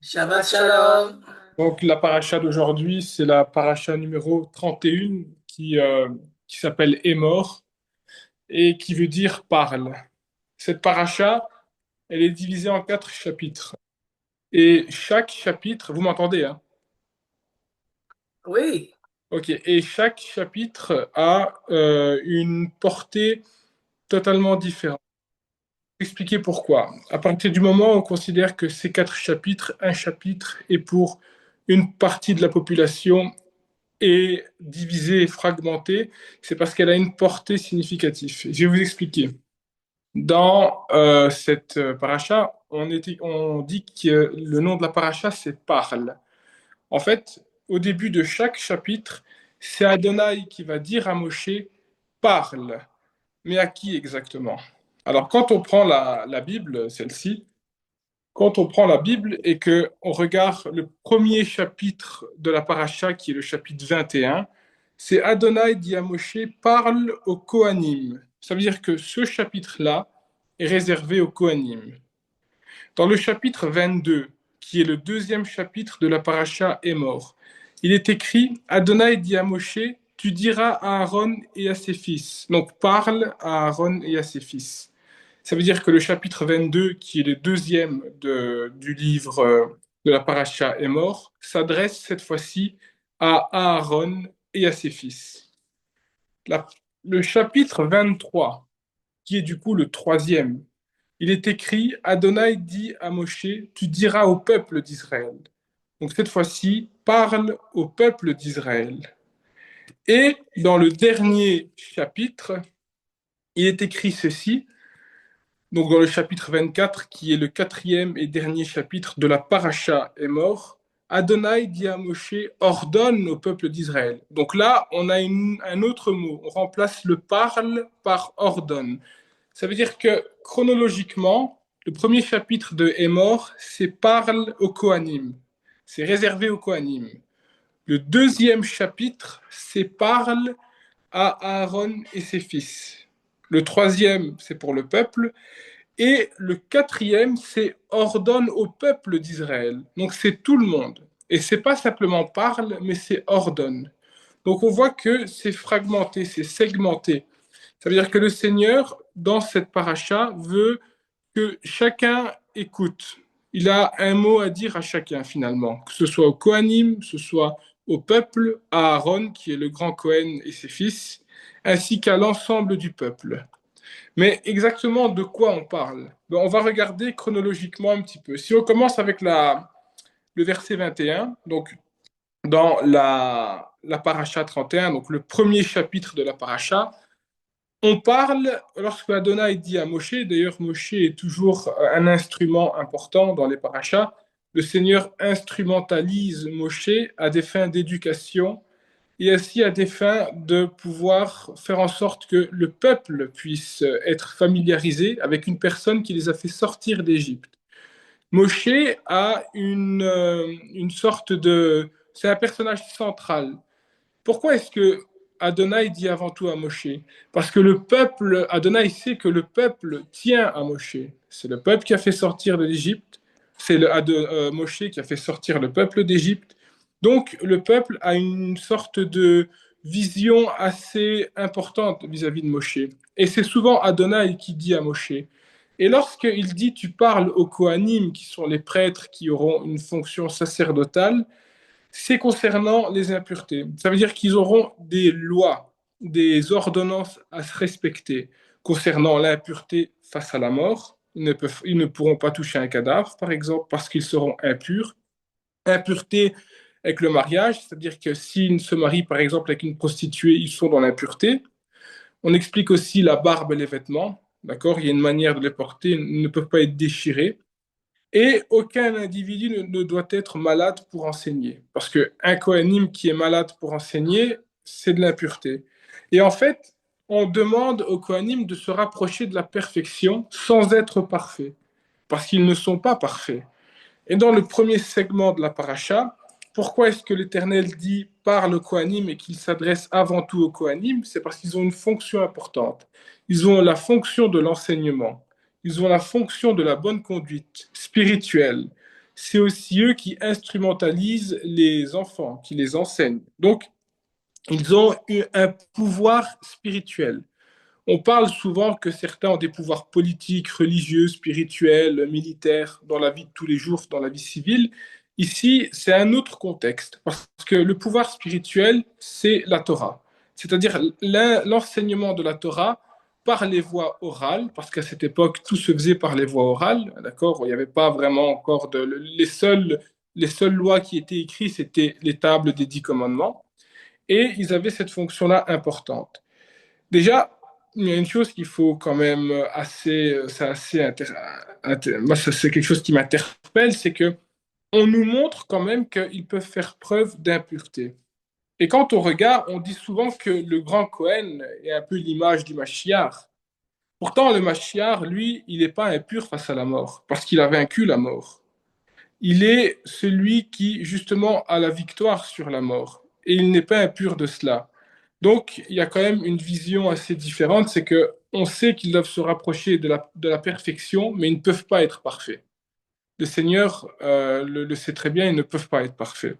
Shabbat Shalom. Donc, la paracha d'aujourd'hui, c'est la paracha numéro 31 qui s'appelle Émor et qui veut dire parle. Cette paracha, elle est divisée en 4 chapitres. Et chaque chapitre, vous m'entendez, hein? Oui, Ok. Et chaque chapitre a une portée totalement différente. Expliquer pourquoi. À partir du moment où on considère que ces 4 chapitres, un chapitre est pour une partie de la population est divisée et fragmentée, c'est parce qu'elle a une portée significative. Je vais vous expliquer. Dans cette paracha, on dit que le nom de la paracha, c'est Parle. En fait, au début de chaque chapitre, c'est Adonai qui va dire à Moshe, Parle. Mais à qui exactement? Alors, quand on prend la Bible, celle-ci, quand on prend la Bible et que on regarde le premier chapitre de la paracha, qui est le chapitre 21, c'est Adonai dit à Moshe, parle aux Kohanim. Ça veut dire que ce chapitre-là est réservé aux Kohanim. Dans le chapitre 22, qui est le deuxième chapitre de la paracha Émor, il est écrit, Adonai dit à Moshe, tu diras à Aaron et à ses fils. Donc parle à Aaron et à ses fils. Ça veut dire que le chapitre 22, qui est le deuxième du livre de la paracha est mort, s'adresse cette fois-ci à Aaron et à ses fils. La- le chapitre 23, qui est du coup le troisième, il est écrit, Adonai dit à Moshe, tu diras au peuple d'Israël. Donc cette fois-ci, parle au peuple d'Israël. Et dans le dernier chapitre, il est écrit ceci, donc dans le chapitre 24, qui est le quatrième et dernier chapitre de la paracha est mort, Adonai dit à Moshe, ordonne au peuple d'Israël. Donc là, on a un autre mot. On remplace le parle par ordonne. Ça veut dire que chronologiquement, le premier chapitre de Émor, c'est parle au Kohanim. C'est réservé au Kohanim. Le deuxième chapitre, c'est parle à Aaron et ses fils. Le troisième, c'est pour le peuple. Et le quatrième, c'est ordonne au peuple d'Israël. Donc c'est tout le monde. Et c'est pas simplement parle, mais c'est ordonne. Donc on voit que c'est fragmenté, c'est segmenté. Ça veut dire que le Seigneur, dans cette paracha, veut que chacun écoute. Il a un mot à dire à chacun finalement, que ce soit au Kohanim, que ce soit au peuple, à Aaron, qui est le grand Kohen et ses fils, ainsi qu'à l'ensemble du peuple. Mais exactement de quoi on parle? Ben, on va regarder chronologiquement un petit peu. Si on commence avec le verset 21, donc dans la paracha 31, donc le premier chapitre de la paracha, on parle, lorsque Adonai dit à Moshe, d'ailleurs Moshe est toujours un instrument important dans les parachas, le Seigneur instrumentalise Moshe à des fins d'éducation et ainsi à des fins de pouvoir faire en sorte que le peuple puisse être familiarisé avec une personne qui les a fait sortir d'Égypte. Moshe a une sorte de... C'est un personnage central. Pourquoi est-ce que Adonai dit avant tout à Moshe? Parce que le peuple, Adonai sait que le peuple tient à Moshe. C'est le peuple qui a fait sortir de l'Égypte. C'est Moshe qui a fait sortir le peuple d'Égypte. Donc le peuple a une sorte de vision assez importante vis-à-vis de Moshe. Et c'est souvent Adonai qui dit à Moshe. Et lorsqu'il dit tu parles aux Kohanim, qui sont les prêtres qui auront une fonction sacerdotale, c'est concernant les impuretés. Ça veut dire qu'ils auront des lois, des ordonnances à se respecter concernant l'impureté face à la mort. Ils ne pourront pas toucher un cadavre, par exemple, parce qu'ils seront impurs. Impureté avec le mariage, c'est-à-dire que s'ils se marient, par exemple, avec une prostituée, ils sont dans l'impureté. On explique aussi la barbe et les vêtements. D'accord? Il y a une manière de les porter, ils ne peuvent pas être déchirés. Et aucun individu ne doit être malade pour enseigner. Parce qu'un coanime qui est malade pour enseigner, c'est de l'impureté. Et en fait, on demande aux coanimes de se rapprocher de la perfection sans être parfaits. Parce qu'ils ne sont pas parfaits. Et dans le premier segment de la paracha, pourquoi est-ce que l'Éternel dit par le Kohanim et qu'il s'adresse avant tout aux Kohanim? C'est parce qu'ils ont une fonction importante. Ils ont la fonction de l'enseignement. Ils ont la fonction de la bonne conduite spirituelle. c'est aussi eux qui instrumentalisent les enfants, qui les enseignent. Donc, ils ont eu un pouvoir spirituel. On parle souvent que certains ont des pouvoirs politiques, religieux, spirituels, militaires dans la vie de tous les jours, dans la vie civile. Ici, c'est un autre contexte, parce que le pouvoir spirituel, c'est la Torah, c'est-à-dire l'enseignement de la Torah par les voies orales, parce qu'à cette époque, tout se faisait par les voies orales, d'accord? Il n'y avait pas vraiment encore les seules lois qui étaient écrites, c'était les tables des 10 commandements, et ils avaient cette fonction-là importante. Déjà, il y a une chose qu'il faut quand même c'est assez moi, c'est quelque chose qui m'interpelle, c'est que on nous montre quand même qu'ils peuvent faire preuve d'impureté. Et quand on regarde, on dit souvent que le grand Cohen est un peu l'image du Mashiach. Pourtant, le Mashiach, lui, il n'est pas impur face à la mort, parce qu'il a vaincu la mort. Il est celui qui, justement, a la victoire sur la mort. Et il n'est pas impur de cela. Donc, il y a quand même une vision assez différente, c'est que on sait qu'ils doivent se rapprocher de la perfection, mais ils ne peuvent pas être parfaits. Le Seigneur le sait très bien, ils ne peuvent pas être parfaits.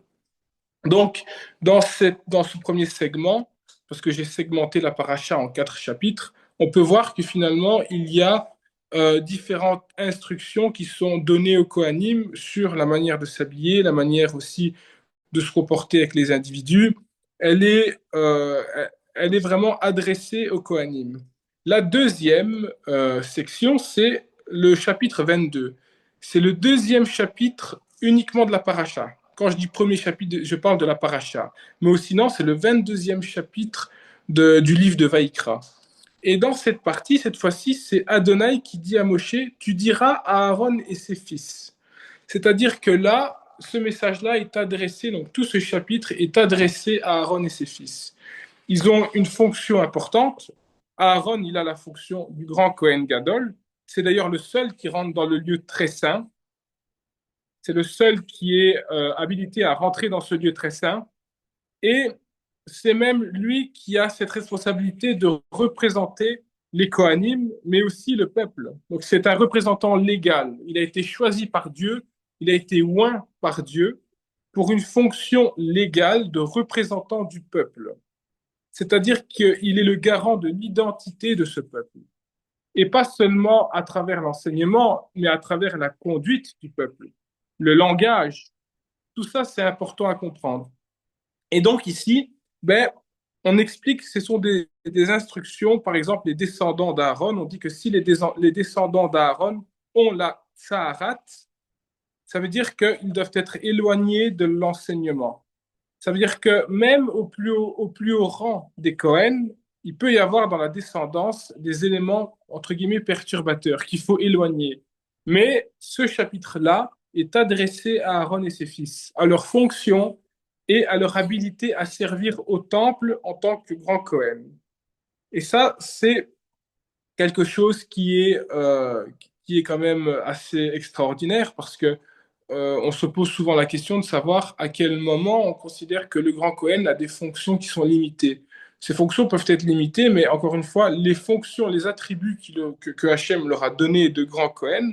Donc, dans ce premier segment, parce que j'ai segmenté la paracha en 4 chapitres, on peut voir que finalement, il y a différentes instructions qui sont données aux Kohanim sur la manière de s'habiller, la manière aussi de se comporter avec les individus, elle est, euh, elle est vraiment adressée au Kohanim. La deuxième section, c'est le chapitre 22. C'est le deuxième chapitre uniquement de la paracha. Quand je dis premier chapitre, je parle de la paracha. Mais sinon, c'est le 22e chapitre du livre de Vaïkra. Et dans cette partie, cette fois-ci, c'est Adonai qui dit à Moshe, tu diras à Aaron et ses fils. C'est-à-dire que là, ce message-là est adressé, donc tout ce chapitre est adressé à Aaron et ses fils. Ils ont une fonction importante. Aaron, il a la fonction du grand Kohen Gadol. C'est d'ailleurs le seul qui rentre dans le lieu très saint. C'est le seul qui est habilité à rentrer dans ce lieu très saint. Et c'est même lui qui a cette responsabilité de représenter les Kohanim, mais aussi le peuple. Donc c'est un représentant légal. Il a été choisi par Dieu, il a été oint par Dieu pour une fonction légale de représentant du peuple. C'est-à-dire qu'il est le garant de l'identité de ce peuple. Et pas seulement à travers l'enseignement, mais à travers la conduite du peuple. Le langage, tout ça, c'est important à comprendre. Et donc ici, ben, on explique que ce sont des instructions, par exemple les descendants d'Aaron, on dit que si les descendants d'Aaron ont la Tsaharat, ça veut dire qu'ils doivent être éloignés de l'enseignement. Ça veut dire que même au plus haut rang des Cohen, il peut y avoir dans la descendance des éléments, entre guillemets, perturbateurs qu'il faut éloigner. Mais ce chapitre-là est adressé à Aaron et ses fils, à leur fonction et à leur habilité à servir au temple en tant que grand Cohen. Et ça, c'est quelque chose qui est quand même assez extraordinaire parce que on se pose souvent la question de savoir à quel moment on considère que le grand Cohen a des fonctions qui sont limitées. Ces fonctions peuvent être limitées, mais encore une fois, les fonctions, les attributs que Hachem leur a donnés de grand Cohen,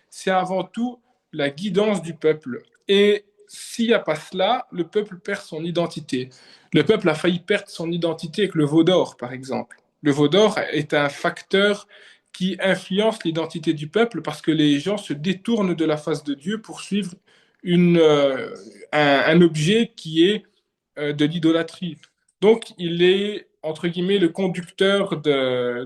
c'est avant tout la guidance du peuple. Et s'il n'y a pas cela, le peuple perd son identité. Le peuple a failli perdre son identité avec le veau d'or, par exemple. Le veau d'or est un facteur qui influence l'identité du peuple parce que les gens se détournent de la face de Dieu pour suivre un objet qui est de l'idolâtrie. Donc, il est, entre guillemets, le conducteur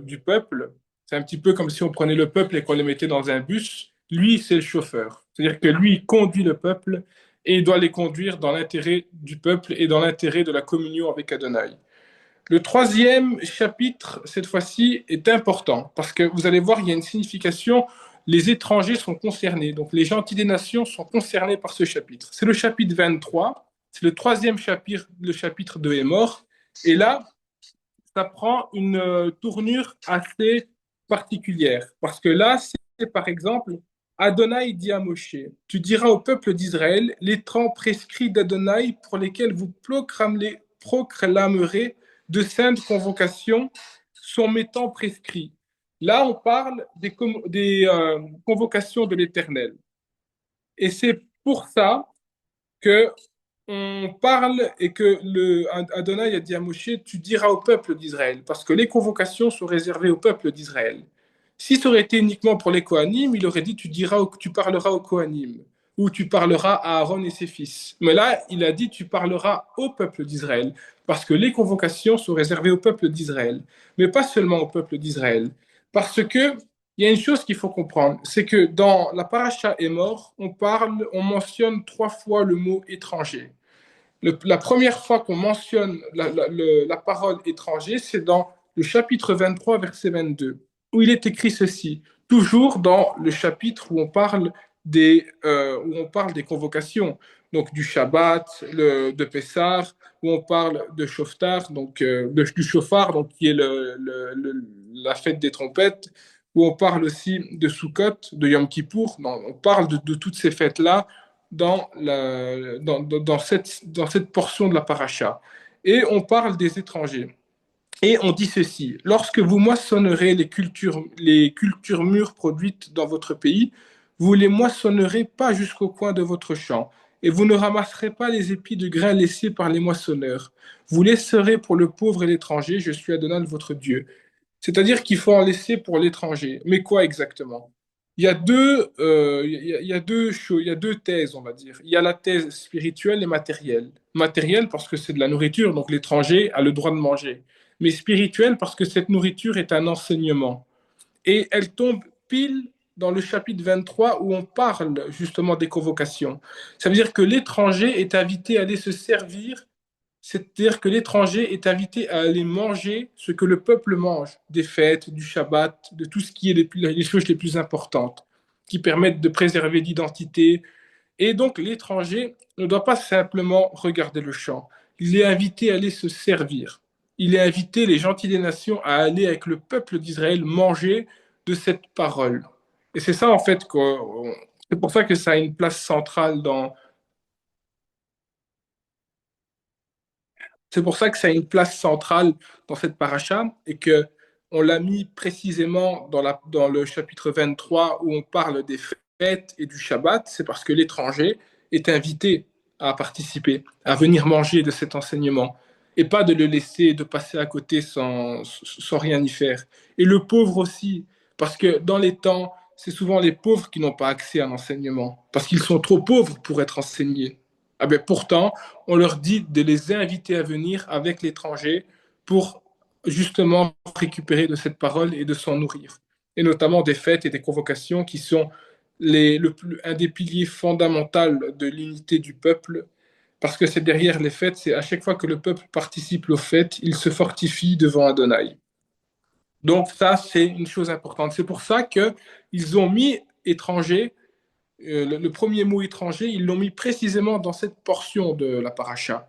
du peuple. C'est un petit peu comme si on prenait le peuple et qu'on le mettait dans un bus. Lui, c'est le chauffeur. C'est-à-dire que lui, il conduit le peuple et il doit les conduire dans l'intérêt du peuple et dans l'intérêt de la communion avec Adonai. Le troisième chapitre, cette fois-ci, est important parce que vous allez voir, il y a une signification. Les étrangers sont concernés, donc les gentils des nations sont concernés par ce chapitre. C'est le chapitre 23, c'est le troisième chapitre, le chapitre de Hémor. Et là, ça prend une tournure assez particulière parce que là, c'est par exemple, Adonai dit à Moshe, tu diras au peuple d'Israël les temps prescrits d'Adonai pour lesquels vous proclamerez de saintes convocations sont mes temps prescrits. Là, on parle des convocations de l'Éternel. Et c'est pour ça que on parle et que Adonai a dit à Moshe, tu diras au peuple d'Israël, parce que les convocations sont réservées au peuple d'Israël. Si ça aurait été uniquement pour les Kohanim, il aurait dit, tu parleras aux Kohanim, ou tu parleras à Aaron et ses fils. Mais là, il a dit, tu parleras au peuple d'Israël, parce que les convocations sont réservées au peuple d'Israël, mais pas seulement au peuple d'Israël, parce que il y a une chose qu'il faut comprendre, c'est que dans la paracha est mort, on mentionne 3 fois le mot étranger. La première fois qu'on mentionne la parole étranger, c'est dans le chapitre 23, verset 22, où il est écrit ceci, toujours dans le chapitre où on parle des convocations, donc du Shabbat, de Pessah, où on parle de Shoftar, donc du Shofar, donc qui est la fête des trompettes, où on parle aussi de Sukkot, de Yom Kippour, on parle de toutes ces fêtes-là dans cette portion de la paracha. Et on parle des étrangers. Et on dit ceci, lorsque vous moissonnerez les cultures mûres produites dans votre pays, vous les moissonnerez pas jusqu'au coin de votre champ, et vous ne ramasserez pas les épis de grains laissés par les moissonneurs. Vous laisserez pour le pauvre et l'étranger, je suis Adonai votre Dieu. C'est-à-dire qu'il faut en laisser pour l'étranger. Mais quoi exactement? Il y a deux thèses, on va dire. Il y a la thèse spirituelle et matérielle. Matérielle parce que c'est de la nourriture, donc l'étranger a le droit de manger. Mais spirituelle parce que cette nourriture est un enseignement. Et elle tombe pile dans le chapitre 23 où on parle justement des convocations. Ça veut dire que l'étranger est invité à aller se servir, c'est-à-dire que l'étranger est invité à aller manger ce que le peuple mange, des fêtes, du Shabbat, de tout ce qui est les choses les plus importantes, qui permettent de préserver l'identité. Et donc l'étranger ne doit pas simplement regarder le champ, il est invité à aller se servir. Il est invité, les gentils des nations, à aller avec le peuple d'Israël manger de cette parole. Et c'est ça en fait, c'est pour ça que ça a une place centrale C'est pour ça que ça a une place centrale dans cette paracha et que on l'a mis précisément dans le chapitre 23 où on parle des fêtes et du Shabbat. C'est parce que l'étranger est invité à participer, à venir manger de cet enseignement et pas de le laisser, de passer à côté sans rien y faire. Et le pauvre aussi, parce que dans les temps, c'est souvent les pauvres qui n'ont pas accès à l'enseignement, parce qu'ils sont trop pauvres pour être enseignés. Ah ben pourtant, on leur dit de les inviter à venir avec l'étranger pour justement récupérer de cette parole et de s'en nourrir. Et notamment des fêtes et des convocations qui sont un des piliers fondamentaux de l'unité du peuple, parce que c'est derrière les fêtes, c'est à chaque fois que le peuple participe aux fêtes, il se fortifie devant Adonai. Donc ça, c'est une chose importante. C'est pour ça qu'ils ont mis étranger le premier mot étranger, ils l'ont mis précisément dans cette portion de la paracha,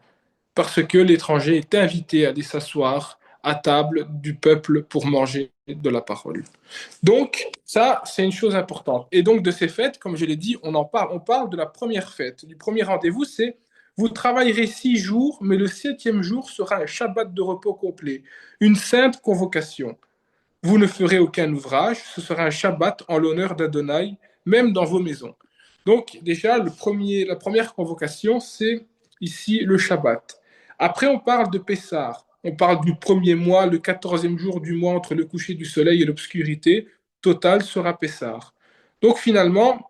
parce que l'étranger est invité à aller s'asseoir à table du peuple pour manger de la parole. Donc, ça, c'est une chose importante. Et donc, de ces fêtes, comme je l'ai dit, on parle de la première fête. Du premier rendez-vous, c'est vous travaillerez 6 jours, mais le 7e jour sera un Shabbat de repos complet, une sainte convocation. Vous ne ferez aucun ouvrage, ce sera un Shabbat en l'honneur d'Adonai, même dans vos maisons. Donc déjà, la première convocation, c'est ici le Shabbat. Après, on parle de Pessah. On parle du premier mois, le 14e jour du mois entre le coucher du soleil et l'obscurité. Total sera Pessah. Donc finalement,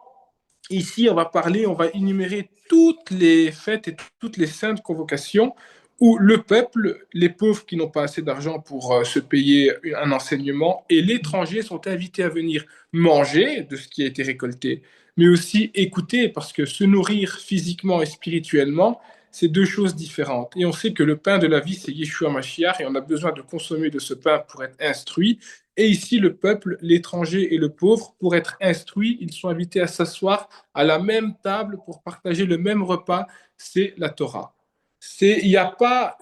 ici, on va énumérer toutes les fêtes et toutes les saintes convocations où le peuple, les pauvres qui n'ont pas assez d'argent pour se payer un enseignement et l'étranger sont invités à venir manger de ce qui a été récolté, mais aussi écouter parce que se nourrir physiquement et spirituellement, c'est deux choses différentes. Et on sait que le pain de la vie, c'est Yeshua Mashiach et on a besoin de consommer de ce pain pour être instruit. Et ici, le peuple, l'étranger et le pauvre, pour être instruits, ils sont invités à s'asseoir à la même table pour partager le même repas, c'est la Torah. Il n'y a pas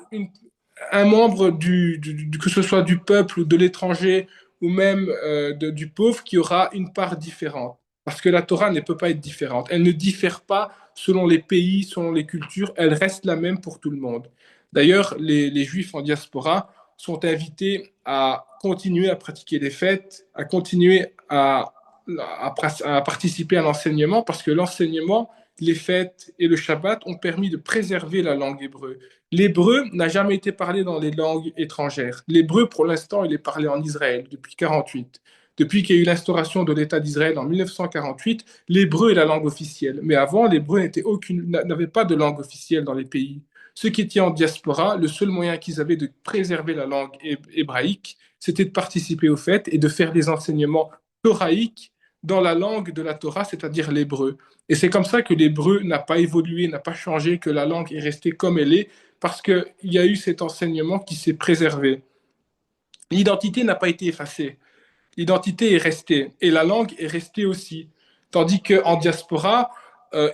un membre que ce soit du peuple ou de l'étranger ou même du pauvre qui aura une part différente. Parce que la Torah ne peut pas être différente. Elle ne diffère pas selon les pays, selon les cultures. Elle reste la même pour tout le monde. D'ailleurs, les Juifs en diaspora sont invités à continuer à pratiquer les fêtes, à continuer à participer à l'enseignement, parce que l'enseignement, les fêtes et le Shabbat ont permis de préserver la langue hébreu. L'hébreu n'a jamais été parlé dans les langues étrangères. L'hébreu, pour l'instant, il est parlé en Israël depuis 48. Depuis qu'il y a eu l'instauration de l'État d'Israël en 1948, l'hébreu est la langue officielle. Mais avant, l'hébreu n'avait pas de langue officielle dans les pays. Ceux qui étaient en diaspora, le seul moyen qu'ils avaient de préserver la langue hébraïque, c'était de participer aux fêtes et de faire des enseignements thoraïques dans la langue de la Torah, c'est-à-dire l'hébreu. Et c'est comme ça que l'hébreu n'a pas évolué, n'a pas changé, que la langue est restée comme elle est, parce qu'il y a eu cet enseignement qui s'est préservé. L'identité n'a pas été effacée. L'identité est restée et la langue est restée aussi. Tandis qu'en diaspora,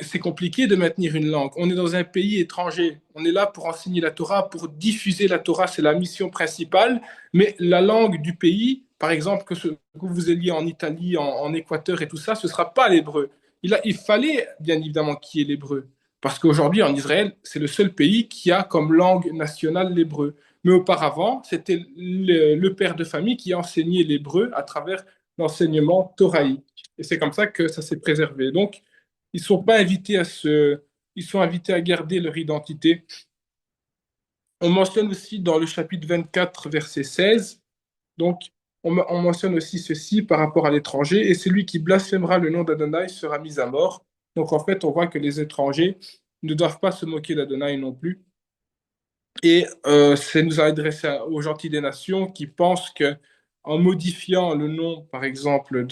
c'est compliqué de maintenir une langue. On est dans un pays étranger. On est là pour enseigner la Torah, pour diffuser la Torah, c'est la mission principale. Mais la langue du pays, par exemple, que vous alliez en Italie, en Équateur et tout ça, ce ne sera pas l'hébreu. Il fallait bien évidemment qu'il y ait l'hébreu. Parce qu'aujourd'hui, en Israël, c'est le seul pays qui a comme langue nationale l'hébreu. Mais auparavant, c'était le père de famille qui enseignait l'hébreu à travers l'enseignement thoraïque. Et c'est comme ça que ça s'est préservé. Donc, ils sont pas invités ils sont invités à garder leur identité. On mentionne aussi dans le chapitre 24, verset 16, donc on mentionne aussi ceci par rapport à l'étranger, et celui qui blasphémera le nom d'Adonai sera mis à mort. Donc en fait, on voit que les étrangers ne doivent pas se moquer d'Adonai non plus. Et ça nous a adressé aux gentils des nations qui pensent que en modifiant le nom, par exemple,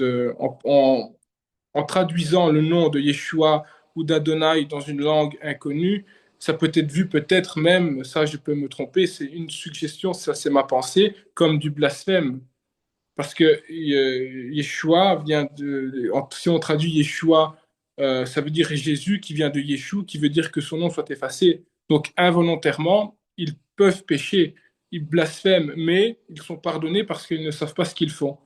en traduisant le nom de Yeshua ou d'Adonai dans une langue inconnue, ça peut être vu peut-être même, ça je peux me tromper, c'est une suggestion, ça c'est ma pensée, comme du blasphème. Parce que Yeshua vient si on traduit Yeshua, ça veut dire Jésus qui vient de Yeshua, qui veut dire que son nom soit effacé. Donc involontairement, ils peuvent pécher, ils blasphèment, mais ils sont pardonnés parce qu'ils ne savent pas ce qu'ils font.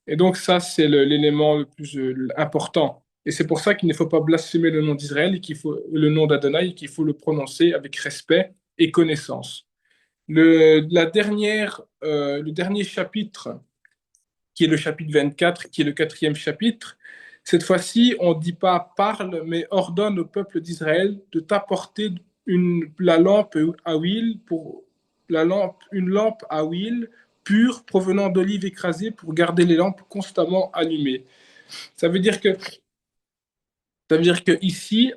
Et donc ça, c'est l'élément le plus important. Et c'est pour ça qu'il ne faut pas blasphémer le nom d'Israël, et qu'il faut le nom d'Adonai, et qu'il faut le prononcer avec respect et connaissance. Le dernier chapitre qui est le chapitre 24, qui est le quatrième chapitre. Cette fois-ci, on ne dit pas parle, mais ordonne au peuple d'Israël de t'apporter la lampe à huile une lampe à huile pure provenant d'olives écrasées pour garder les lampes constamment allumées. Ça veut dire que, ça veut dire que ici,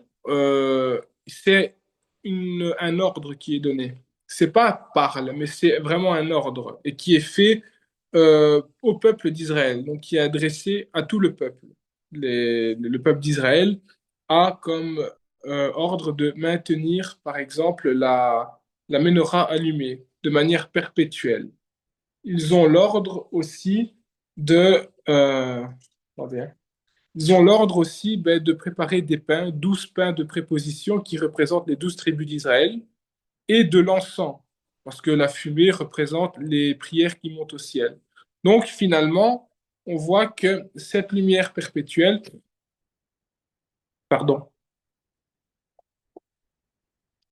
c'est un ordre qui est donné. C'est pas parle, mais c'est vraiment un ordre et qui est fait au peuple d'Israël, donc qui est adressé à tout le peuple. Le peuple d'Israël a comme ordre de maintenir, par exemple, la menorah allumée de manière perpétuelle. Ils ont l'ordre aussi de, attendez, hein. Ils ont l'ordre aussi de préparer des pains, 12 pains de préposition qui représentent les 12 tribus d'Israël, et de l'encens, parce que la fumée représente les prières qui montent au ciel. Donc finalement, on voit que cette lumière perpétuelle, pardon,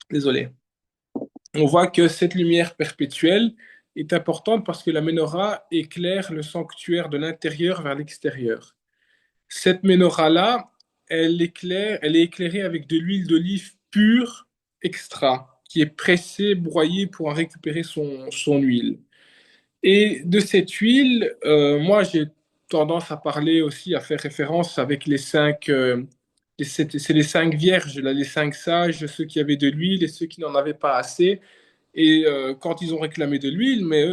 désolé, on voit que cette lumière perpétuelle est importante parce que la menorah éclaire le sanctuaire de l'intérieur vers l'extérieur. Cette menorah-là, elle est éclairée avec de l'huile d'olive pure extra, qui est pressée, broyée pour en récupérer son huile. Et de cette huile, moi, j'ai tendance à parler aussi, à faire référence avec les cinq, c'est les cinq vierges, là, les cinq sages, ceux qui avaient de l'huile et ceux qui n'en avaient pas assez. Et quand ils ont réclamé de l'huile, mais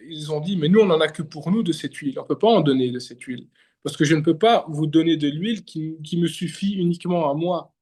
ils ont dit, mais nous, on n'en a que pour nous de cette huile. On ne peut pas en donner de cette huile. Parce que je ne peux pas vous donner de l'huile qui me suffit uniquement à moi.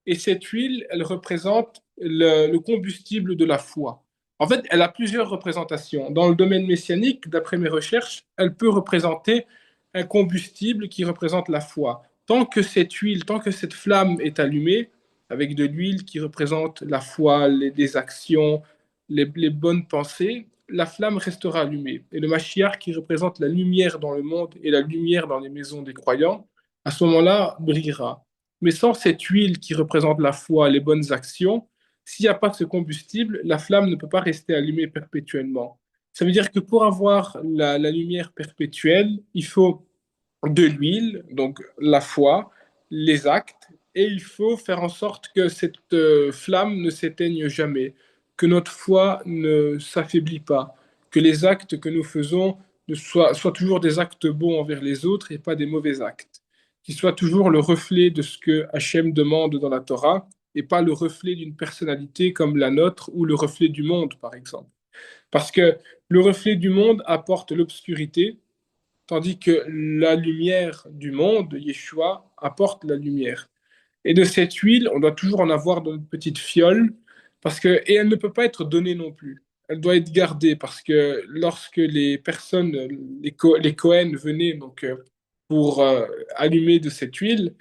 Et cette huile, elle représente le combustible de la foi. En fait, elle a plusieurs représentations. Dans le domaine messianique, d'après mes recherches, elle peut représenter un combustible qui représente la foi. Tant que cette huile, tant que cette flamme est allumée, avec de l'huile qui représente la foi, des actions, les bonnes pensées, la flamme restera allumée. Et le Mashiach, qui représente la lumière dans le monde et la lumière dans les maisons des croyants, à ce moment-là, brillera. Mais sans cette huile qui représente la foi, les bonnes actions, s'il n'y a pas de ce combustible, la flamme ne peut pas rester allumée perpétuellement. Ça veut dire que pour avoir la lumière perpétuelle, il faut de l'huile, donc la foi, les actes et il faut faire en sorte que cette flamme ne s'éteigne jamais, que notre foi ne s'affaiblit pas, que les actes que nous faisons soient toujours des actes bons envers les autres et pas des mauvais actes, qu'ils soient toujours le reflet de ce que Hachem demande dans la Torah et pas le reflet d'une personnalité comme la nôtre ou le reflet du monde, par exemple. Parce que le reflet du monde apporte l'obscurité, tandis que la lumière du monde, Yeshua, apporte la lumière. Et de cette huile, on doit toujours en avoir dans une petite fiole, et elle ne peut pas être donnée non plus. Elle doit être gardée parce que lorsque les personnes, les Cohen venaient pour allumer de cette huile,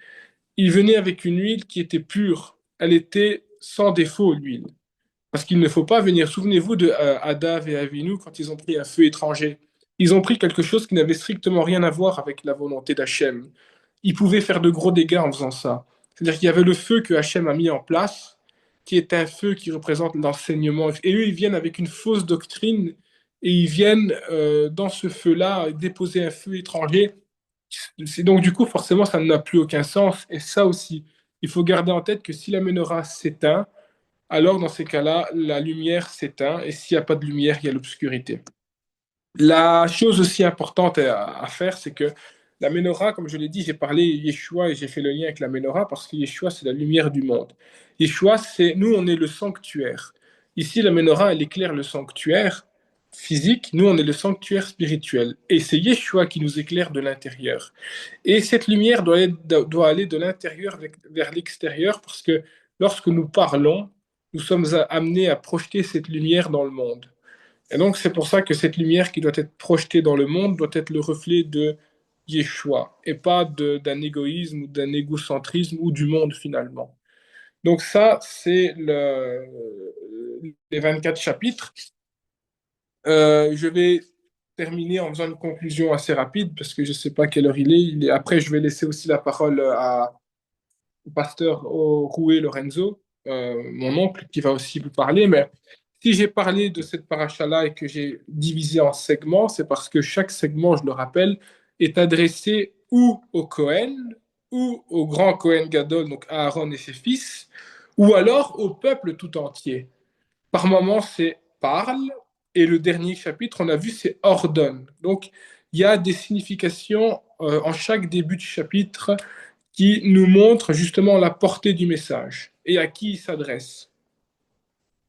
ils venaient avec une huile qui était pure. Elle était sans défaut, l'huile. Parce qu'il ne faut pas venir. Souvenez-vous de Adav et Avinu quand ils ont pris un feu étranger. Ils ont pris quelque chose qui n'avait strictement rien à voir avec la volonté d'Hachem. Ils pouvaient faire de gros dégâts en faisant ça. C'est-à-dire qu'il y avait le feu que Hachem a mis en place, qui est un feu qui représente l'enseignement. Et eux, ils viennent avec une fausse doctrine et ils viennent dans ce feu-là déposer un feu étranger. C'est donc du coup, forcément, ça n'a plus aucun sens. Et ça aussi, il faut garder en tête que si la menorah s'éteint, alors dans ces cas-là, la lumière s'éteint et s'il n'y a pas de lumière, il y a l'obscurité. La chose aussi importante à faire, c'est que la menorah, comme je l'ai dit, j'ai parlé Yeshua et j'ai fait le lien avec la menorah parce que Yeshua, c'est la lumière du monde. Yeshua, nous, on est le sanctuaire. Ici, la menorah, elle éclaire le sanctuaire physique, nous, on est le sanctuaire spirituel. Et c'est Yeshua qui nous éclaire de l'intérieur. Et cette lumière doit aller de l'intérieur vers l'extérieur parce que lorsque nous parlons, nous sommes amenés à projeter cette lumière dans le monde. Et donc, c'est pour ça que cette lumière qui doit être projetée dans le monde doit être le reflet de Yeshua et pas d'un égoïsme ou d'un égocentrisme ou du monde finalement. Donc ça, c'est les 24 chapitres. Je vais terminer en faisant une conclusion assez rapide parce que je ne sais pas quelle heure il est. Après, je vais laisser aussi la parole au pasteur Roué Lorenzo, mon oncle, qui va aussi vous parler. Mais si j'ai parlé de cette paracha-là et que j'ai divisé en segments, c'est parce que chaque segment, je le rappelle, est adressé ou au Cohen, ou au grand Cohen Gadol, donc Aaron et ses fils, ou alors au peuple tout entier. Par moment, c'est parle, et le dernier chapitre, on a vu, c'est ordonne. Donc, il y a des significations en chaque début de chapitre qui nous montrent justement la portée du message et à qui il s'adresse.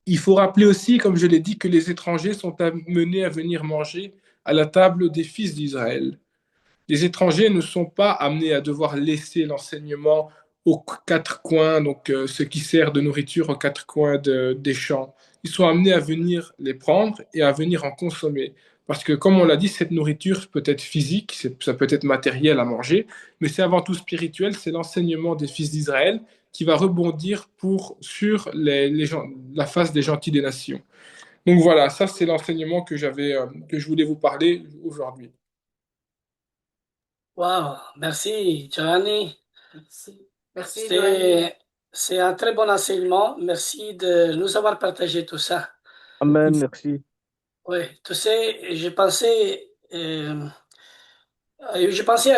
Il faut rappeler aussi, comme je l'ai dit, que les étrangers sont amenés à venir manger à la table des fils d'Israël. Les étrangers ne sont pas amenés à devoir laisser l'enseignement aux quatre coins, donc ce qui sert de nourriture aux quatre coins des champs. Ils sont amenés à venir les prendre et à venir en consommer. Parce que, comme on l'a dit, cette nourriture peut être physique, ça peut être matériel à manger, mais c'est avant tout spirituel, c'est l'enseignement des fils d'Israël qui va rebondir sur la face des gentils des nations. Donc voilà, ça c'est l'enseignement que je voulais vous parler aujourd'hui. Wow, merci Giovanni. Merci, Giovanni. C'est un très bon enseignement. Merci de nous avoir partagé tout ça. Amen, merci. Oui, tu sais, j'ai pensé à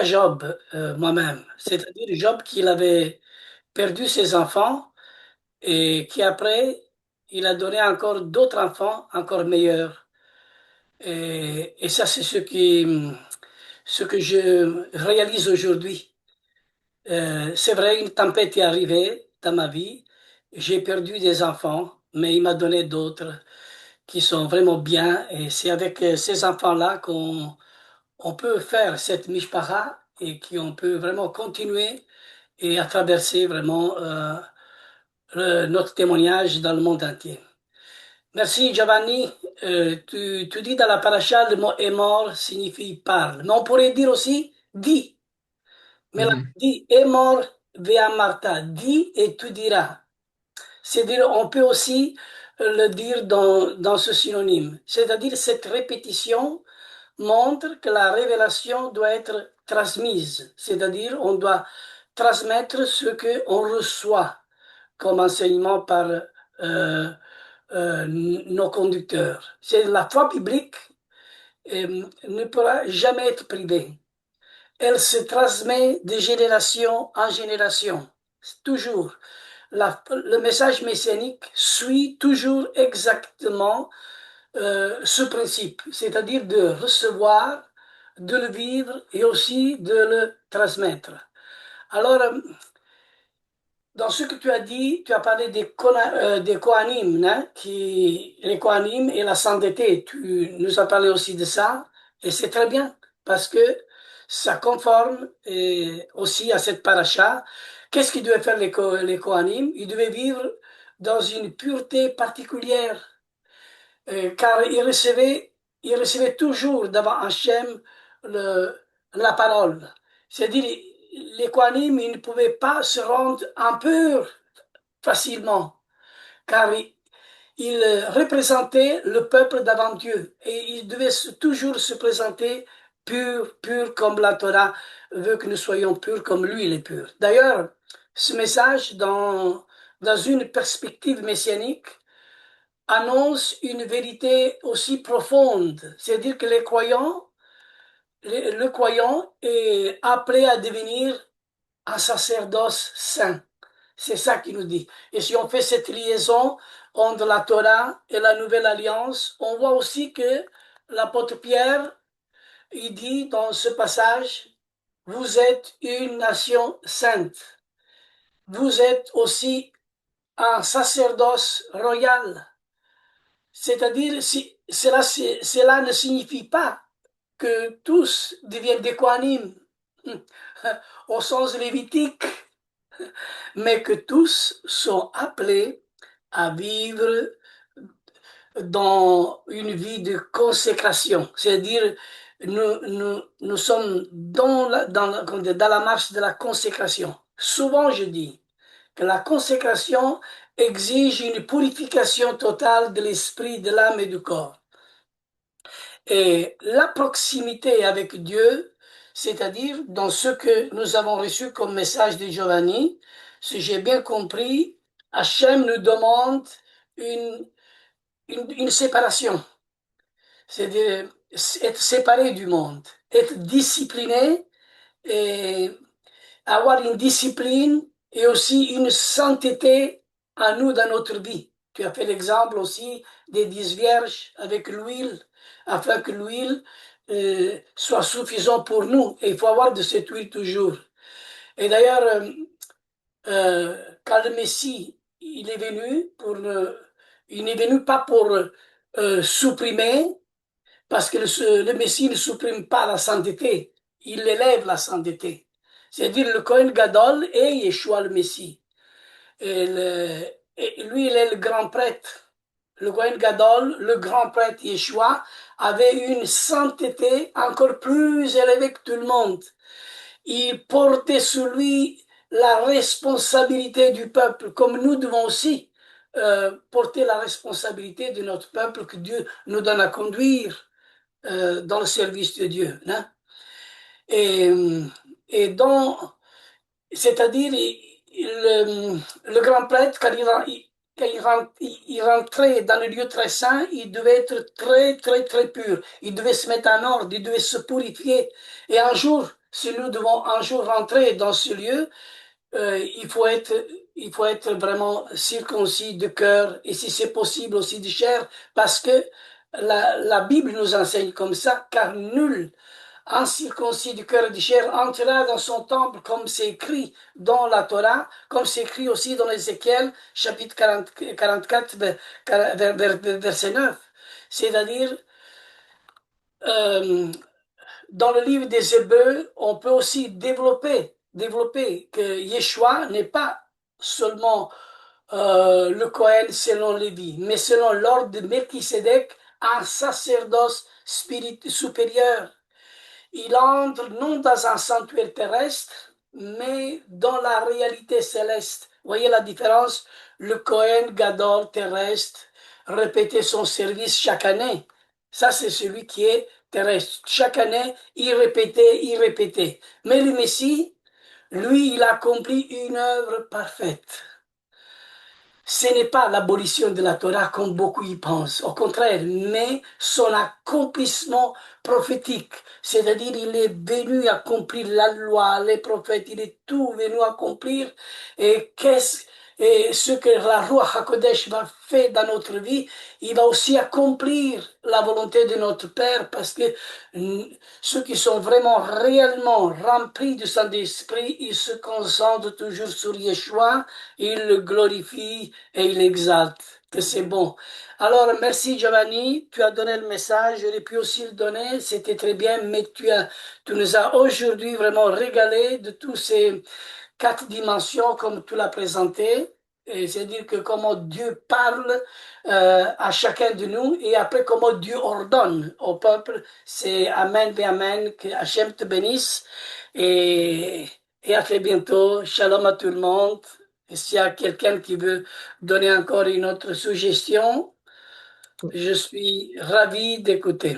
Job moi-même. C'est-à-dire Job qu'il avait perdu ses enfants et qui après, il a donné encore d'autres enfants encore meilleurs. Et ça, c'est ce que je réalise aujourd'hui. C'est vrai, une tempête est arrivée dans ma vie. J'ai perdu des enfants, mais il m'a donné d'autres qui sont vraiment bien. Et c'est avec ces enfants-là on peut faire cette mishpara et qu'on peut vraiment continuer et à traverser vraiment notre témoignage dans le monde entier. Merci Giovanni. Tu dis dans la paracha, le mot émor signifie parle. Mais on pourrait dire aussi dis. Mais là, Mhm. dis émor vea Martha. Dis et tu diras. C'est-à-dire, on peut aussi le dire dans ce synonyme. C'est-à-dire, cette répétition montre que la révélation doit être transmise. C'est-à-dire, on doit transmettre ce qu'on reçoit comme enseignement par nos conducteurs. C'est la foi biblique ne pourra jamais être privée. Elle se transmet de génération en génération. Toujours. Le message messianique suit toujours exactement ce principe, c'est-à-dire de recevoir, de le vivre et aussi de le transmettre. Alors, dans ce que tu as dit, tu as parlé des Kohanim, hein, les Kohanim et la sainteté. Tu nous as parlé aussi de ça, et c'est très bien, parce que ça conforme aussi à cette paracha. Qu'est-ce qu'ils devaient faire les Kohanim? Ils devaient vivre dans une pureté particulière, car ils recevaient toujours devant Hachem le, la parole. C'est-à-dire, les Kohanim, ils ne pouvaient pas se rendre impurs facilement, car il représentait le peuple devant Dieu et il devait toujours se présenter pur, pur comme la Torah veut que nous soyons purs comme lui il est pur. D'ailleurs, ce message, dans une perspective messianique, annonce une vérité aussi profonde, c'est-à-dire que le croyant est appelé à devenir un sacerdoce saint. C'est ça qu'il nous dit. Et si on fait cette liaison entre la Torah et la Nouvelle Alliance, on voit aussi que l'apôtre Pierre, il dit dans ce passage, vous êtes une nation sainte. Vous êtes aussi un sacerdoce royal. C'est-à-dire, cela ne signifie pas que tous deviennent des Kohanim au sens lévitique, mais que tous sont appelés à vivre dans une vie de consécration. C'est-à-dire, nous sommes dans la marche de la consécration. Souvent, je dis que la consécration exige une purification totale de l'esprit, de l'âme et du corps. Et la proximité avec Dieu, c'est-à-dire dans ce que nous avons reçu comme message de Giovanni, si j'ai bien compris, Hachem nous demande une, une séparation, c'est être séparé du monde, être discipliné et avoir une discipline et aussi une sainteté à nous dans notre vie. Tu as fait l'exemple aussi des 10 vierges avec l'huile, afin que l'huile soit suffisante pour nous. Et il faut avoir de cette huile toujours. Et d'ailleurs, quand le Messie il est venu il n'est venu pas pour supprimer, parce que le Messie ne supprime pas la sainteté, il élève la sainteté. C'est-à-dire le Kohen Gadol est Yeshua le Messie. Et lui, il est le grand prêtre. Le Kohen Gadol, le grand prêtre Yeshua, avait une sainteté encore plus élevée que tout le monde. Il portait sur lui la responsabilité du peuple, comme nous devons aussi porter la responsabilité de notre peuple que Dieu nous donne à conduire dans le service de Dieu. Hein? Et, et dans, c'est-à-dire, le grand prêtre, quand il rentrait dans le lieu très saint, il devait être très, très, très pur. Il devait se mettre en ordre, il devait se purifier. Et un jour, si nous devons un jour rentrer dans ce lieu, il faut être, vraiment circoncis de cœur et si c'est possible aussi de chair, parce que la Bible nous enseigne comme ça, car nul incirconcis du cœur et de chair entrera dans son temple, comme c'est écrit dans la Torah, comme c'est écrit aussi dans Ézéchiel, chapitre 44, verset 9. C'est-à-dire, euh, dans le livre des Hébreux, on peut aussi développer que Yeshua n'est pas seulement le Cohen selon Lévi, mais selon l'ordre de Melchisédek, un sacerdoce supérieur. Il entre non dans un sanctuaire terrestre, mais dans la réalité céleste. Vous voyez la différence? Le Cohen Gadol terrestre répétait son service chaque année. Ça, c'est celui qui est terrestre. Chaque année, il répétait, il répétait. Mais le Messie, lui, il accomplit une œuvre parfaite. ce n'est pas l'abolition de la Torah comme beaucoup y pensent, au contraire, mais son accomplissement prophétique. C'est-à-dire, il est venu accomplir la loi, les prophètes, il est tout venu accomplir. Et et ce que la Roi HaKodesh va faire dans notre vie, il va aussi accomplir la volonté de notre Père parce que ceux qui sont vraiment réellement remplis du Saint-Esprit, ils se concentrent toujours sur Yeshua, ils le glorifient et ils l'exaltent. Que c'est bon. Alors, merci Giovanni, tu as donné le message, j'aurais pu aussi le donner, c'était très bien, mais tu nous as aujourd'hui vraiment régalé de tous ces quatre dimensions comme tu l'as présenté. Et c'est-à-dire que comment Dieu parle à chacun de nous et après comment Dieu ordonne au peuple. C'est Amen et Amen. Que Hachem te bénisse et, et à très bientôt. Shalom à tout le monde. Et s'il y a quelqu'un qui veut donner encore une autre suggestion, je suis ravi d'écouter.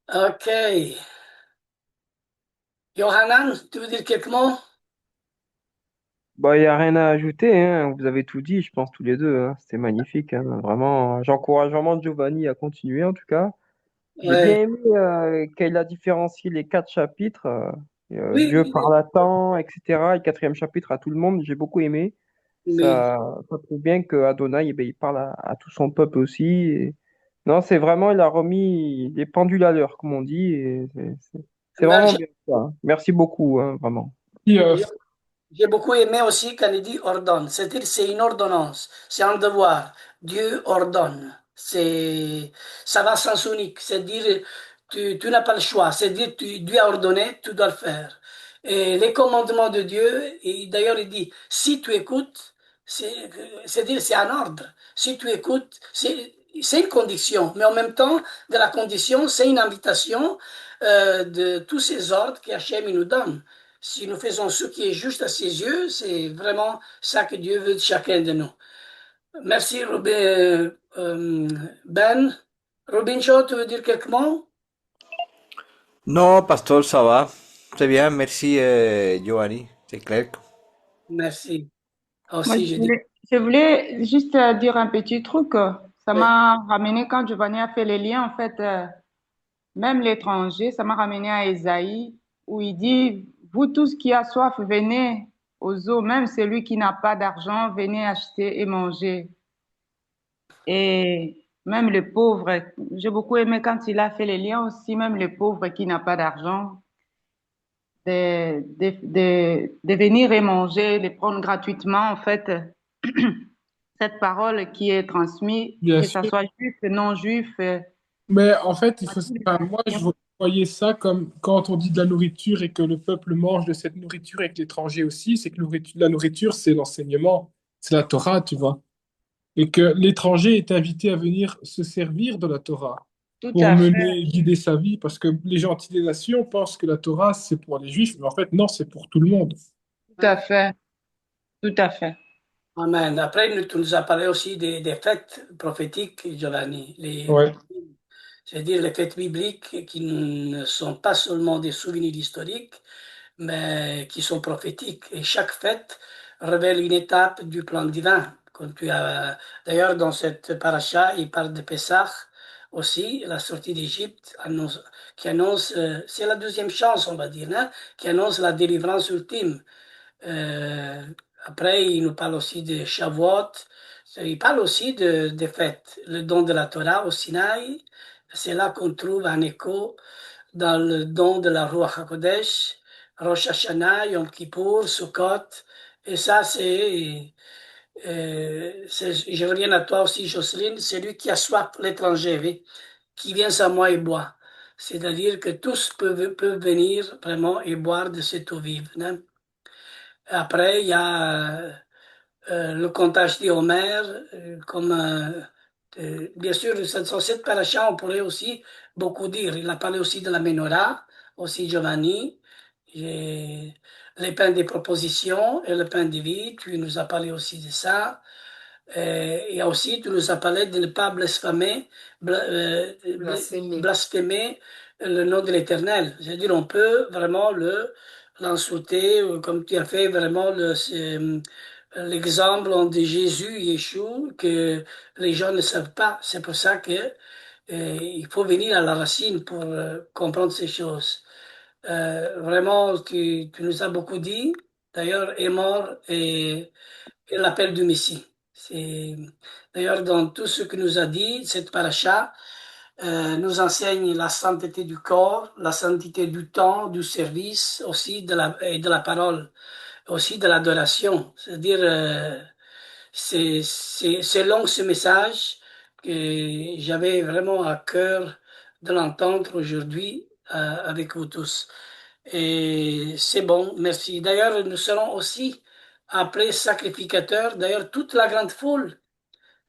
OK. Johanan, tu veux dire quelques mots? Bah, il n'y a rien à ajouter, hein. Vous avez tout dit, je pense, tous les deux, hein. C'était magnifique, hein. Vraiment, j'encourage vraiment Giovanni à continuer, en tout cas. J'ai Ouais. bien aimé qu'il a différencié les quatre chapitres, Oui, Dieu oui, parle à temps, etc. Et le quatrième chapitre à tout le monde, j'ai beaucoup aimé. oui. Ça prouve bien que Adonai, eh ben, il parle à tout son peuple aussi. Non, c'est vraiment, il a remis les pendules à l'heure, comme on dit. Et c'est Ben, vraiment bien ça, hein. Merci beaucoup, hein, vraiment. Et, j'ai beaucoup aimé aussi quand il dit ordonne. C'est-à-dire, c'est une ordonnance, c'est un devoir. Dieu ordonne. Ça va sens unique. C'est-à-dire, tu n'as pas le choix. C'est-à-dire, Dieu a ordonné, tu dois le faire. Et les commandements de Dieu, et d'ailleurs, il dit, si tu écoutes, c'est-à-dire, c'est un ordre. Si tu écoutes, c'est une condition. Mais en même temps, de la condition, c'est une invitation de tous ces ordres qu'Hachem il nous donne. Si nous faisons ce qui est juste à ses yeux, c'est vraiment ça que Dieu veut de chacun de nous. Merci, Ben. Robin Shaw, tu veux dire quelques mots? Non, pasteur, ça va. Très bien, merci Giovanni, c'est clair. Merci. Moi, Aussi, je dis. je voulais juste dire un petit truc. Ça Oui, m'a ramené quand Giovanni a fait les liens, en fait, même l'étranger, ça m'a ramené à Ésaïe, où il dit, vous tous qui avez soif, venez aux eaux, même celui qui n'a pas d'argent, venez acheter et manger. Et même les pauvres, j'ai beaucoup aimé quand il a fait les liens aussi, même les pauvres qui n'ont pas d'argent, de venir et manger, les prendre gratuitement, en fait. Cette parole qui est transmise, bien que ce sûr. soit juif, non juif, Mais en fait, à tous les enfin, moi, je chrétiens. voyais ça comme quand on dit de la nourriture et que le peuple mange de cette nourriture avec l'étranger aussi, c'est que la nourriture, c'est l'enseignement, c'est la Torah, tu vois. Et que l'étranger est invité à venir se servir de la Torah Tout pour à fait, mener, guider sa vie, parce que les gentils des nations pensent que la Torah, c'est pour les juifs, mais en fait, non, c'est pour tout le monde. tout à fait, tout à fait, Amen. Après, tu nous as parlé aussi des fêtes prophétiques, Giovanni. Ouais, C'est-à-dire les fêtes bibliques qui ne sont pas seulement des souvenirs historiques, mais qui sont prophétiques. Et chaque fête révèle une étape du plan divin. Quand d'ailleurs, dans cette paracha, il parle de Pessah aussi, la sortie d'Égypte, qui annonce, c'est la deuxième chance, on va dire, hein, qui annonce la délivrance ultime. Euh, Après, il nous parle aussi de Shavuot. Il parle aussi des fêtes. Le don de la Torah au Sinaï, c'est là qu'on trouve un écho dans le don de la Ruach HaKodesh, Rosh Hashanah, Yom Kippour, Sukkot. Et ça, je reviens à toi aussi, Jocelyne, c'est lui qui a soif pour l'étranger, oui, qui vient à moi et boit. C'est-à-dire que tous peuvent venir vraiment et boire de cette eau vive, hein. Après, il y a le comptage d'Homer, comme bien sûr, sur cette paracha, on pourrait aussi beaucoup dire. Il a parlé aussi de la menorah, aussi Giovanni, et les pains des propositions et le pain de vie, tu nous as parlé aussi de ça. Et aussi, tu nous as parlé de ne pas blasphémer, blasphémer le nom de l'Éternel. C'est-à-dire, on peut vraiment l'insulter, comme tu as fait vraiment l'exemple de Jésus, Yeshua, que les gens ne savent pas. C'est pour ça que il faut venir à la racine pour comprendre ces choses. Vraiment, tu nous as beaucoup dit. D'ailleurs, est mort et l'appel du Messie. C'est d'ailleurs dans tout ce que nous a dit cette paracha, nous enseigne la sainteté du corps, la sainteté du temps, du service, aussi et de la parole, aussi de l'adoration. C'est-à-dire, c'est long ce message que j'avais vraiment à cœur de l'entendre aujourd'hui avec vous tous. Et c'est bon, merci. D'ailleurs, nous serons aussi appelés sacrificateurs. D'ailleurs, toute la grande foule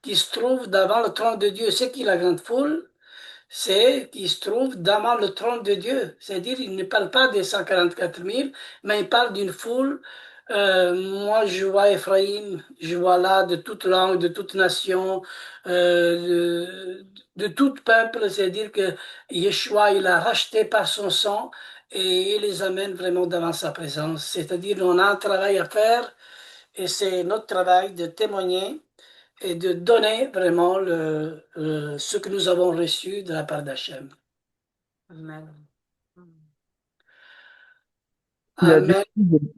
qui se trouve devant le trône de Dieu, c'est qui la grande foule? C'est qui se trouve devant le trône de Dieu. C'est-à-dire, il ne parle pas des 144 000, mais il parle d'une foule. Moi, je vois Ephraïm, je vois là de toute langue, de toute nation, de tout peuple. C'est-à-dire que Yeshua, il a racheté par son sang et il les amène vraiment devant sa présence. C'est-à-dire, on a un travail à faire et c'est notre travail de témoigner et de donner vraiment ce que nous avons reçu de la part d'Hachem. Amen. Il a dit, Amen.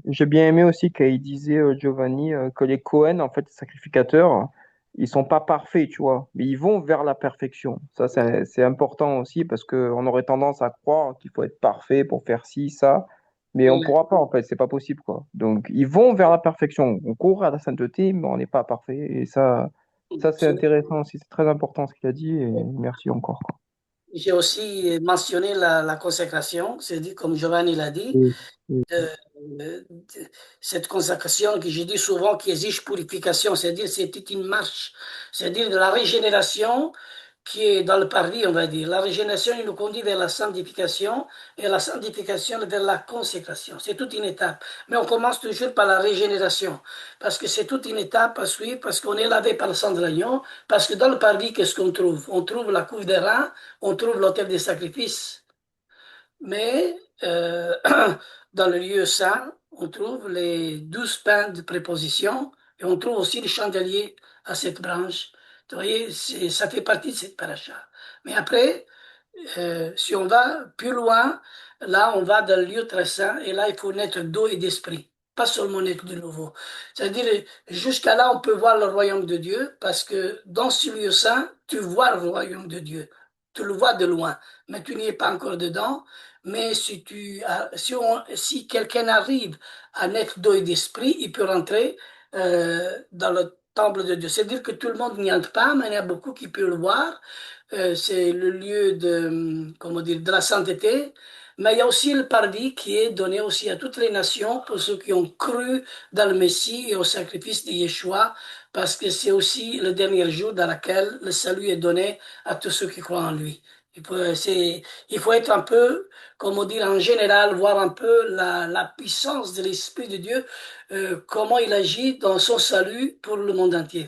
j'ai bien aimé aussi qu'il disait, Giovanni, que les Cohen, en fait, les sacrificateurs, ils sont pas parfaits, tu vois, mais ils vont vers la perfection. Ça, c'est important aussi parce qu'on aurait tendance à croire qu'il faut être parfait pour faire ci, ça, mais on pourra pas, en fait, c'est pas possible, quoi. Donc, ils vont vers la perfection. On court à la sainteté, mais on n'est pas parfait. Et ça, c'est intéressant aussi. C'est très important ce qu'il a dit et merci encore, quoi. J'ai aussi mentionné la consécration, c'est-à-dire, comme Giovanni l'a dit, Oui, oui. de- de- cette consécration que j'ai dit souvent qui exige purification, c'est-à-dire c'était une marche, c'est-à-dire de la régénération qui est dans le paradis, on va dire. La régénération, il nous conduit vers la sanctification et la sanctification vers la consécration. C'est toute une étape. Mais on commence toujours par la régénération parce que c'est toute une étape à suivre parce qu'on est lavé par le sang de l'agneau. Parce que dans le paradis, qu'est-ce qu'on trouve? On trouve la couve des reins, on trouve l'autel des sacrifices. Mais dans le lieu saint, on trouve les 12 pains de préposition et on trouve aussi les chandeliers à cette branche. Vous voyez, ça fait partie de cette paracha. Mais après, si on va plus loin, là, on va dans le lieu très saint et là, il faut naître d'eau et d'esprit. Pas seulement naître de nouveau. C'est-à-dire, jusqu'à là, on peut voir le royaume de Dieu parce que dans ce lieu saint, tu vois le royaume de Dieu. Tu le vois de loin, mais tu n'y es pas encore dedans. Mais si quelqu'un arrive à naître d'eau et d'esprit, il peut rentrer dans le temple de Dieu. C'est-à-dire que tout le monde n'y entre pas, mais il y a beaucoup qui peuvent le voir. C'est le lieu de, comment dire, de la sainteté. Mais il y a aussi le paradis qui est donné aussi à toutes les nations pour ceux qui ont cru dans le Messie et au sacrifice de Yeshua, parce que c'est aussi le dernier jour dans lequel le salut est donné à tous ceux qui croient en lui. Il faut être un peu, comment dire, en général, voir un peu la puissance de l'Esprit de Dieu, comment il agit dans son salut pour le monde entier.